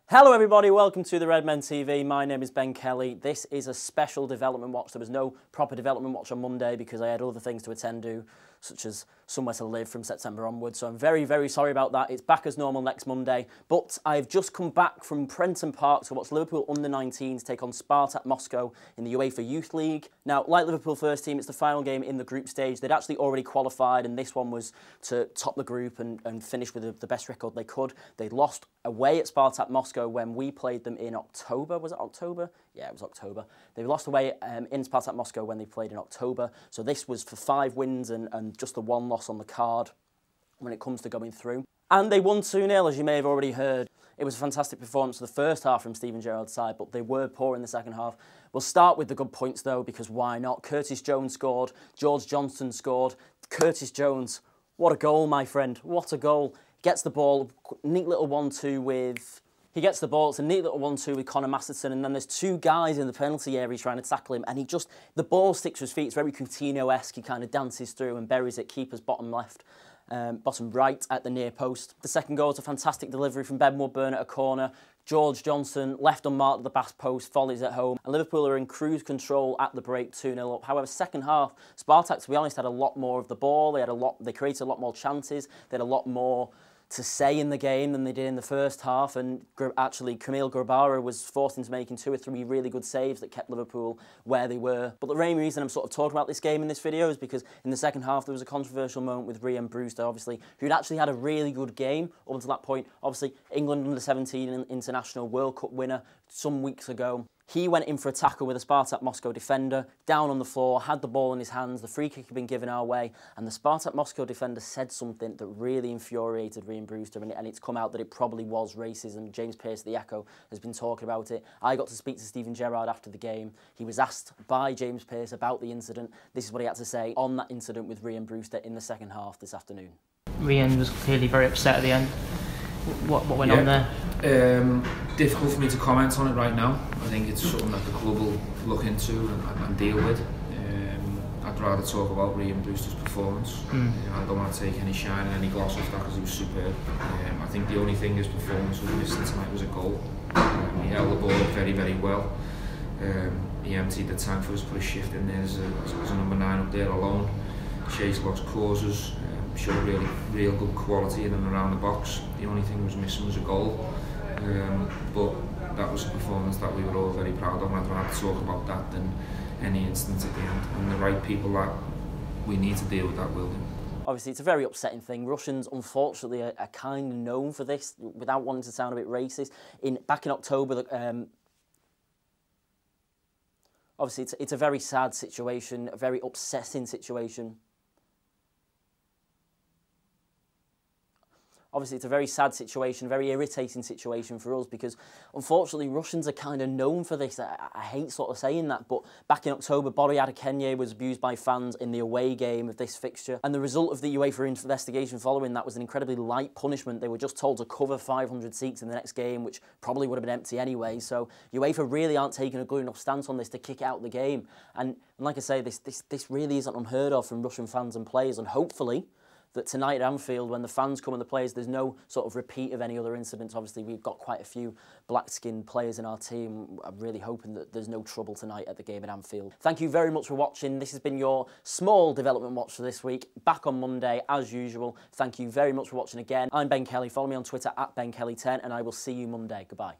Hello everybody, welcome to the Redmen TV. My name is Ben Kelly. This is a special development watch. There was no proper development watch on Monday because I had other things to attend to, such as somewhere to live from September onwards. So I'm very, very sorry about that. It's back as normal next Monday. But I've just come back from Prenton Park to watch Liverpool under-19s take on Spartak Moscow in the UEFA Youth League. Now, like Liverpool first team, it's the final game in the group stage. They'd actually already qualified, and this one was to top the group and finish with the best record they could. They'd lost away at Spartak Moscow when we played them in October. Was it October? Yeah, it was October. They lost away in Spartak Moscow when they played in October. So this was for 5 wins and just the 1 loss on the card when it comes to going through. And they won 2-0, as you may have already heard. It was a fantastic performance for the first half from Steven Gerrard's side, but they were poor in the second half. We'll start with the good points, though, because why not? Curtis Jones scored. George Johnston scored. Curtis Jones, what a goal, my friend. What a goal. Gets the ball, neat little 1-2 with... He gets the ball, it's a neat little 1-2 with Connor Masterson, and then there's 2 guys in the penalty area trying to tackle him, and the ball sticks to his feet. It's very Coutinho-esque. He kind of dances through and buries it, keeper's bottom left, bottom right at the near post. The second goal is a fantastic delivery from Ben Woodburn at a corner. George Johnson left unmarked at the back post, volleys at home, and Liverpool are in cruise control at the break, 2-0 up. However, second half, Spartak, to be honest, had a lot more of the ball. They created a lot more chances. They had a lot more to say in the game than they did in the first half, and actually Kamil Grabara was forced into making 2 or 3 really good saves that kept Liverpool where they were. But the main reason I'm sort of talking about this game in this video is because in the second half there was a controversial moment with Rhian Brewster, obviously, who'd actually had a really good game up until that point. Obviously, England under-17 international World Cup winner some weeks ago. He went in for a tackle with a Spartak Moscow defender, down on the floor, had the ball in his hands, the free kick had been given our way, and the Spartak Moscow defender said something that really infuriated Rhian Brewster, and it's come out that it probably was racism. James Pearce, the Echo, has been talking about it. I got to speak to Steven Gerrard after the game. He was asked by James Pearce about the incident. This is what he had to say on that incident with Rhian Brewster in the second half this afternoon. Rhian was clearly very upset at the end. What went on there? Difficult for me to comment on it right now. I think it's something that the club will look into and deal with. I'd rather talk about Rhian Brewster's performance. I don't want to take any shine and any gloss off that because he was superb. I think the only thing his performance was missing tonight was a goal. He held the ball very, very well. He emptied the tank for us, put a shift in there as a number 9 up there alone. Chased lots of causes. Showed real good quality in and around the box. The only thing was missing was a goal, but that was a performance that we were all very proud of. I'd rather talk about that than any instance at the end. And the right people that we need to deal with that will do. Obviously, it's a very upsetting thing. Russians, unfortunately, are kind of known for this, without wanting to sound a bit racist. Back in October, obviously, it's a very sad situation, a very upsetting situation. Obviously, it's a very sad situation, very irritating situation for us because, unfortunately, Russians are kind of known for this. I hate sort of saying that, but back in October, Boris Adekenye was abused by fans in the away game of this fixture, and the result of the UEFA investigation following that was an incredibly light punishment. They were just told to cover 500 seats in the next game, which probably would have been empty anyway, so UEFA really aren't taking a good enough stance on this to kick it out of the game. And like I say, this really isn't unheard of from Russian fans and players, and hopefully that tonight at Anfield, when the fans come and the players, there's no sort of repeat of any other incidents. Obviously, we've got quite a few black-skinned players in our team. I'm really hoping that there's no trouble tonight at the game at Anfield. Thank you very much for watching. This has been your small development watch for this week. Back on Monday, as usual. Thank you very much for watching again. I'm Ben Kelly. Follow me on Twitter at BenKelly10, and I will see you Monday. Goodbye.